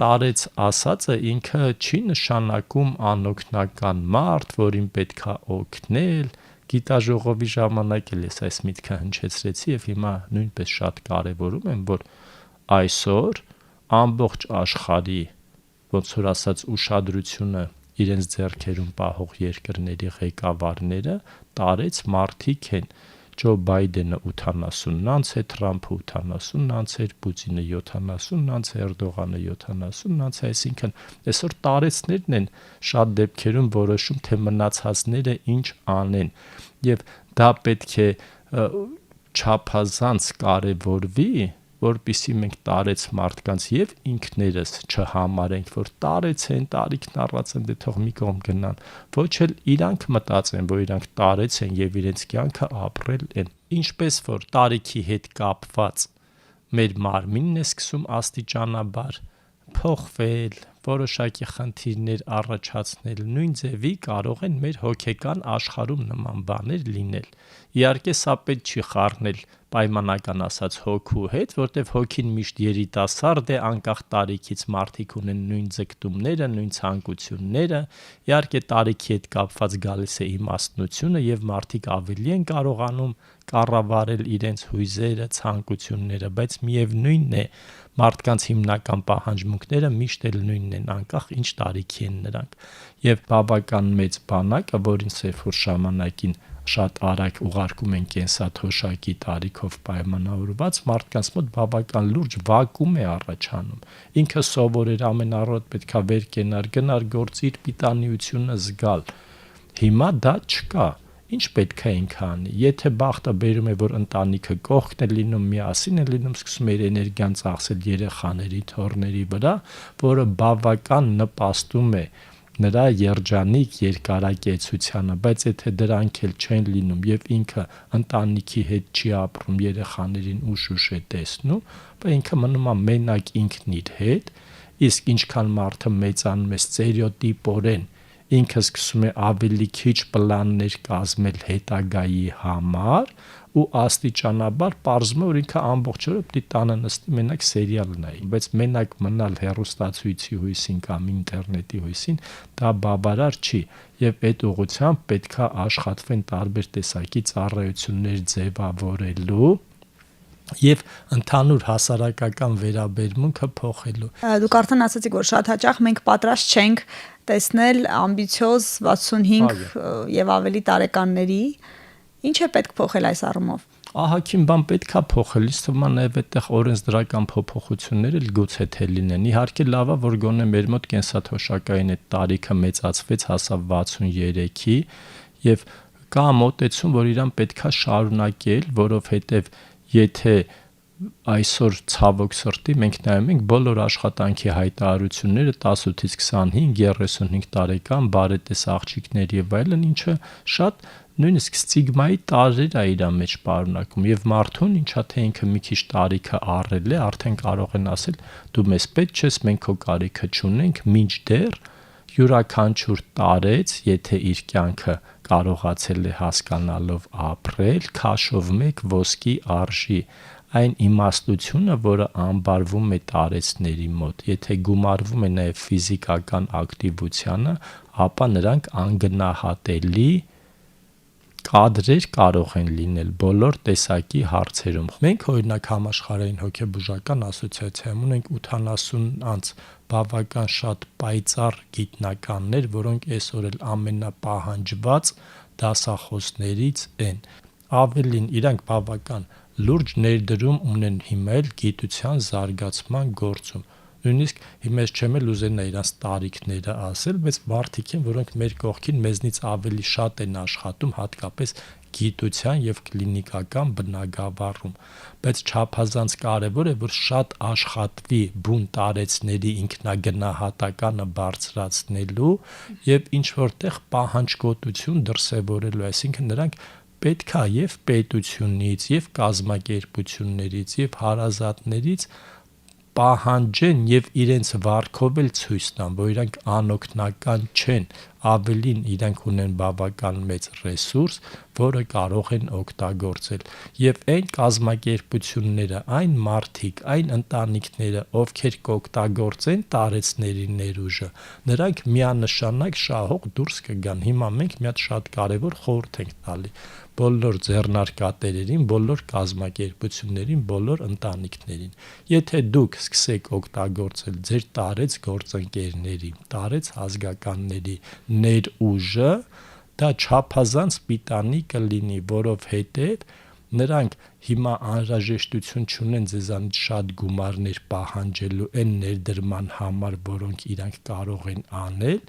տարեց ասածը ինքը չի նշանակում անօգնական մարդ, որին պետքա օգնել։ Գիտաժողովի ժամանակ էլ ես այս միտքը հնչեցրեցի եւ հիմա նույնպես շատ կարեւորում եմ, որ այսօր ամբողջ աշխարհի ոնց որ ասած ուշադրությունը իրենց ձեռքերում պահող երկրների ղեկավարները տարեց մարդիկ են։ Ջո Բայդենը 80-ն անց է, Թրամփը 80-ն անց է, Պուտինը 70-ն անց է, Էրդողանը 70-ն անց է, այսինքն այսօր տարեցներն են շատ դեպքերում որոշում, թե մնացածները ինչ անեն, եւ դա պետք է չափազանց կարևորվի, որպեսզի մենք տարեց մարդկանց եւ ինքներս չհամարենք, որ տարեց են, տարիքն առած են, դե թող մի կողմ գնան, ոչ էլ իրանք մտածեն, որ իրանք տարեց են եւ իրենց կյանքը ապրել են։ Ինչպես որ տարիքի հետ կապված մեր մարմինն է սկսում աստիճանաբար փոխվել, որոշակի խնդիրներ առաջացնել, նույն ձևի կարող են մեր հոգեկան աշխարհում նման բաներ լինել։ Իհարկե սա պետք չի խառնել պայմանական ասած հոգու հետ, որտեվ հոգին միշտ երիտասարդ է, անկախ տարիքից մարդիկ ունեն նույն ձգտումները, նույն ցանկությունները, իհարկե տարիքի հետ կապված գալիս է իմաստնությունը եւ մարդիկ ավելի են կարողանում կառավարել իրենց հույզերը, ցանկությունները, բայց միևնույնն է, մարդկանց հիմնական պահանջմունքները միշտ էլ նույնն են, անկախ ինչ տարիքի են նրանք։ Եվ բավական մեծ բանակը, որին սեփոր ժամանակին շատ արագ ուղարկում են կենսաթոշակի տարիքով պայմանավորված, մարդկանց մոտ բավական լուրջ վակուում է առաջանում։ Ինքը սովորեր ամեն առօր պետքա վեր կենար, գնար գործիր, պիտանիությունը զգալ։ Հիմա դա չկա։ Ինչ պետք է ինքը անի։ Եթե բախտը բերում է, որ ընտանիքը կողքն է լինում, միասին է լինում, սկսում է էներգիան ծախսել երեխաների, թոռների վրա, որը բավական նպաստում է նրա երջանիկ երկարակեցությանը, բայց եթե դրանք էլ չեն լինում եւ ինքը ընտանիքի հետ չի ապրում, երեխաներին ուշ է տեսնում, բայց ինքը մնում է մենակ ինքն իր հետ, իսկ ինչքան մարդը մեծանում է ստերեոտիպորեն, ինքը սկսում է ավելի քիչ պլաններ կազմել հետագայի համար ու աստիճանաբար պարզվում է, որ ինքը ամբողջ օրը պիտի տանը նստի մենակ սերիալ նայի, բայց մենակ մնալ հեռուստացույցի հույսին կամ ինտերնետի հույսին դա բավարար չի եւ այդ ուղղությամբ պետքա աշխատվեն տարբեր տեսակի ծառայություններ ձևավորելու եւ ընդհանուր հասարակական վերաբերմունքը փոխելու։ Դուք արդեն ասացիք, որ շատ հաճախ մենք պատրաստ չենք տեսնել ամբիցիոզ 65 եւ ավելի տարեկանների։ Ինչ է պետք փոխել այս առումով։ Ահագին բան պետքա փոխել, իսկ թվում է նաև այդտեղ օրենսդրական փոփոխություններ էլ գուցե թե լինեն։ Իհարկե լավ է, որ գոնե մեր մոտ կենսաթոշակային այդ տարիքը մեծացվեց, հասավ 63-ի եւ կա մոտեցում, որ իրան պետքա շարունակել, որովհետեւ եթե այսօր ցավոք սրտի մենք նայում ենք բոլոր աշխատանքի հայտարարությունները 18-ից 25, 35 տարեկան բարետես աղջիկներ եւ այլն, ինչը շատ նույնիսկ ստիգմայի տարրեր է իր մեջ պարունակում եւ մարդուն ինչա թե ինքը մի քիչ տարիքը առել է, արդեն կարող են ասել դու մեզ պետք չես, մենք քո կարիքը չունենք, մինչդեռ յուրաքանչյուր տարեց, եթե իր կյանքը կարողացել է հասկանալով ապրել, քաշով մեկ ոսկի արժի այն իմաստությունը, որը ամբարվում է տարեցների մոտ, եթե գումարվում է նաև ֆիզիկական ակտիվությանը, ապա նրանք անգնահատելի կադրեր կարող են լինել բոլոր տեսակի հարցերում։ Մենք օրինակ համաշխարհային հոգեբուժական ասոցիացիայում ունենք 80 անց բավական շատ պայծառ գիտնականներ, որոնք այսօր էլ ամենապահանջված դասախոսներից են։ Ավելին, իրանք բավական լուրջ ներդրում ունեն հիմա էլ գիտության զարգացման գործում։ Նույնիսկ հիմա ես չեմ էլ ուզենա իրանց տարիքները ասել, բայց մարդիկ են, որոնք մեր կողքին մեզնից ավելի շատ են աշխատում, հատկապես գիտության եւ կլինիկական բնագավառում, բայց չափազանց կարեւոր է, որ շատ աշխատվի բուն տարեցների ինքնագնահատականը բարձրացնելու եւ ինչ որտեղ պահանջկոտություն դրսեւորելու, այսինքն նրանք պետքա եւ պետությունից եւ կազմակերպություններից եւ հարազատներից պահանջեն եւ իրենց վարքով էլ ցույց տան, որ իրանք անօգնական չեն, ավելին իրանք ունեն բավական մեծ ռեսուրս, որը կարող են օգտագործել։ Եվ այն կազմակերպությունները, այն մարդիկ, այն ընտանիքները, ովքեր կօգտագործեն տարեցների ներուժը, նրանք միանշանակ շահող դուրս կգան։ Հիմա մենք մի հատ շատ կարևոր խորհուրդ ենք տալի բոլոր ձեռնարկատերերին, բոլոր կազմակերպություններին, բոլոր ընտանիքներին։ Եթե դուք սկսեք օգտագործել ձեր տարեց գործընկերների, տարեց ազգականների ներուժը, դա չափազանց պիտանի կլինի, որովհետև նրանք հիմա անհրաժեշտություն չունեն ձեզանից շատ գումարներ պահանջելու այն ներդրման համար, որոնք իրանք կարող են անել,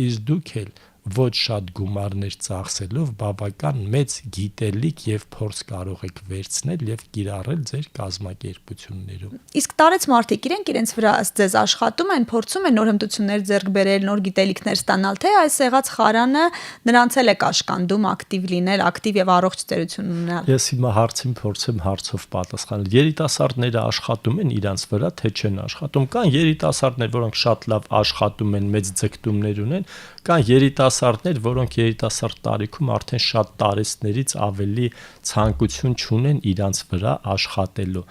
իսկ դուք էլ ոչ շատ գումարներ ծախսելով բավական մեծ գիտելիք եւ փորձ կարող եք վերցնել եւ կիրառել ձեր կազմակերպություններում։ Իսկ տարեց մարդիկ իրենց վրա ըստ ձեզ աշխատում են, փորձում են նոր հմտություններ ձեռք բերել, նոր գիտելիքներ ստանալ, թե այս եղած խարանը նրանց էլ է կաշկանդում ակտիվ լինել, ակտիվ եւ առողջ ծերություն ունենալ։ Ես հիմա հարցին փորձեմ հարցով պատասխանել։ Երիտասարդները աշխատում են իրանց վրա, թե չեն աշխատում։ Կան երիտասարդներ, որոնք շատ լավ աշխատում են, մեծ ձգտումներ ունեն, կան երիտասարդներ, որոնք երիտասարդ տարիքում արդեն շատ տարեցներից ավելի ցանկություն չունեն իրանց վրա աշխատելու։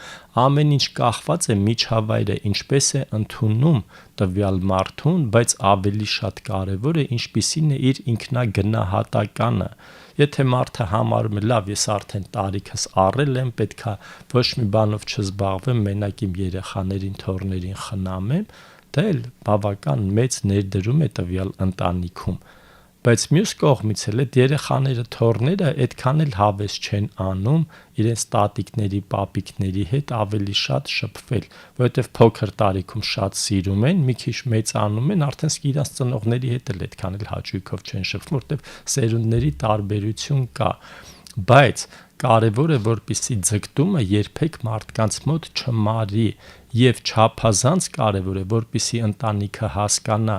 Ամեն ինչ կախված է միջավայրը ինչպես է ընդունում տվյալ մարդուն, բայց ավելի շատ կարևոր է ինչպիսին է իր ինքնագնահատականը։ Եթե մարդը համարում է լավ, ես արդեն տարիքս առել եմ, պետքա ոչ մի բանով չզբաղվեմ, մենակ իմ երեխաներին, թոռներին խնամեմ, դա էլ բավական մեծ ներդրում է տվյալ ընտանիքում։ Բայց մյուս կողմից էլ այդ երեխաները, թոռները այդքան էլ հավես չեն անում իրենց տատիկների, պապիկների հետ ավելի շատ շփվել, որովհետև փոքր տարիքում շատ սիրում են, մի քիչ մեծանում են, արդեն իրենց ծնողների հետ էլ այդքան էլ հաճույքով չեն շփվում, որովհետև սերունդների տարբերություն կա։ Բայց կարևոր է, որպեսզի ձգտումը երբեք մարդկանց մոտ չմարի, եւ չափազանց կարևոր է, որպեսզի ընտանիքը հասկանա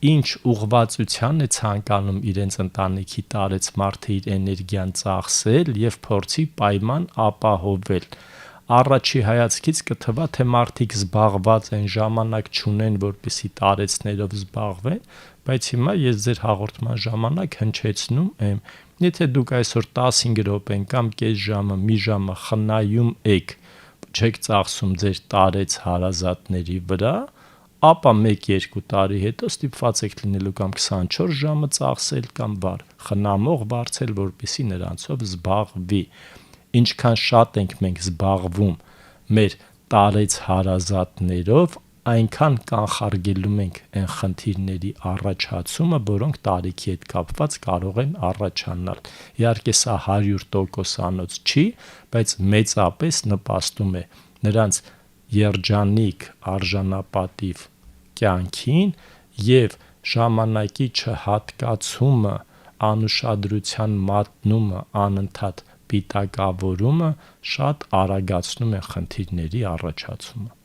ինչ ուղղվածության է ցանկանում իրենց ընտանիքի տարեց մարդը իր էներգիան ծախսել եւ փորձի պայման ապահովել։ Առաջի հայացքից կթվա, թե մարդիկ զբաղված են, ժամանակ չունեն, որպեսզի տարեցներով զբաղվեն, բայց հիմա ես ձեր հաղորդման ժամանակ հնչեցնում եմ, եթե դուք այսօր 15 րոպեն կամ կես ժամը, մի ժամը խնայում եք, չեք ծախսում ձեր տարեց հարազատների վրա, ապա 1-2 տարի հետո ստիպված եք լինելու կամ 24 ժամը ծախսել կամ վար խնամող վարձել, որպեսզի նրանցով զբաղվի։ Ինչքան շատ ենք մենք զբաղվում մեր տարեց հարազատներով, այնքան կանխարգելում ենք այն խնդիրների առաջացումը, որոնք տարիքի հետ կապված կարող են առաջանալ։ Իհարկե սա 100%-անոց չի, բայց մեծապես նպաստում է նրանց երջանիկ, արժանապատիվ կյանքին եւ ժամանակի չհատկացումը, անուշադրության մատնումը, անընդհատ պիտակավորումը շատ արագացնում է խնդիրների առաջացումը։